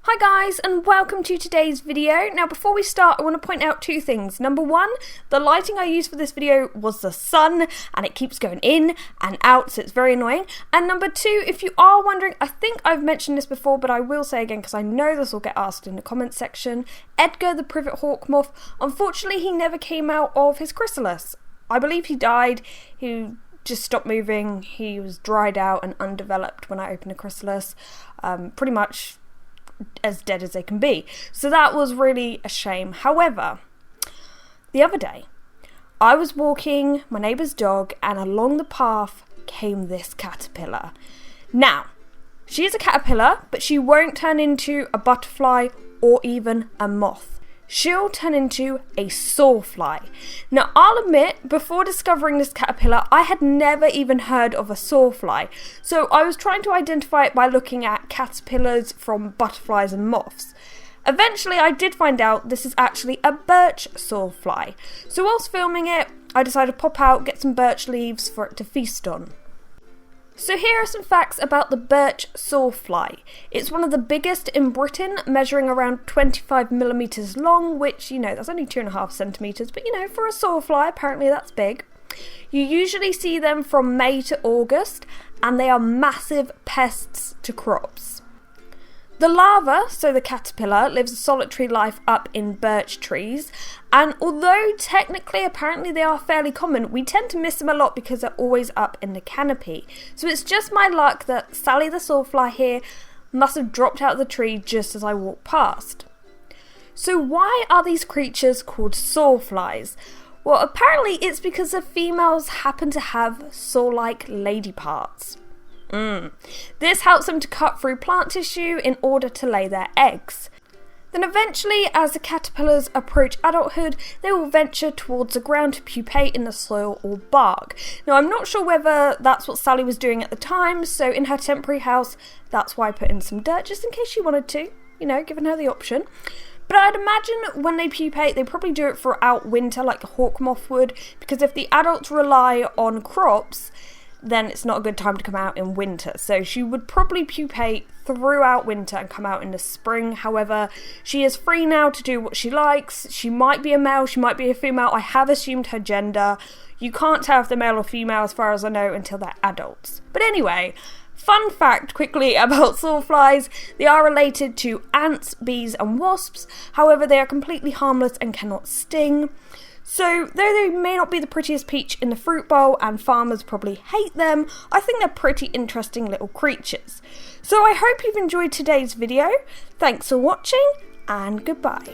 Hi guys, and welcome to today's video. Now before we start, I want to point out two things. Number one, the lighting I used for this video was the sun and it keeps going in and out, so it's very annoying. And number two, if you are wondering, I think I've mentioned this before, but I will say again because I know this will get asked in the comments section. Edgar the privet hawk moth, unfortunately he never came out of his chrysalis. I believe he died. He just stopped moving. He was dried out and undeveloped when I opened the chrysalis. Pretty much as dead as they can be. So that was really a shame. However, the other day, I was walking my neighbour's dog and along the path came this caterpillar. Now, she is a caterpillar, but she won't turn into a butterfly or even a moth. She'll turn into a sawfly. Now, I'll admit, before discovering this caterpillar, I had never even heard of a sawfly. So I was trying to identify it by looking at caterpillars from butterflies and moths. Eventually, I did find out this is actually a birch sawfly. So whilst filming it, I decided to pop out, get some birch leaves for it to feast on. So here are some facts about the birch sawfly. It's one of the biggest in Britain, measuring around 25 millimeters long, which, that's only 2.5 centimeters, but for a sawfly, apparently that's big. You usually see them from May to August, and they are massive pests to crops. The larva, so the caterpillar, lives a solitary life up in birch trees, and although technically apparently they are fairly common, we tend to miss them a lot because they're always up in the canopy. So it's just my luck that Sally the sawfly here must have dropped out of the tree just as I walked past. So why are these creatures called sawflies? Well, apparently it's because the females happen to have saw-like lady parts. This helps them to cut through plant tissue in order to lay their eggs. Then eventually, as the caterpillars approach adulthood, they will venture towards the ground to pupate in the soil or bark. Now, I'm not sure whether that's what Sally was doing at the time, so in her temporary house, that's why I put in some dirt, just in case she wanted to, giving her the option. But I'd imagine when they pupate, they probably do it throughout winter, like the hawk moth would, because if the adults rely on crops, then it's not a good time to come out in winter. So she would probably pupate throughout winter and come out in the spring. However, she is free now to do what she likes. She might be a male, she might be a female. I have assumed her gender. You can't tell if they're male or female as far as I know until they're adults. But anyway, fun fact quickly about sawflies. They are related to ants, bees and wasps. However, they are completely harmless and cannot sting. So, though they may not be the prettiest peach in the fruit bowl and farmers probably hate them, I think they're pretty interesting little creatures. So I hope you've enjoyed today's video. Thanks for watching and goodbye.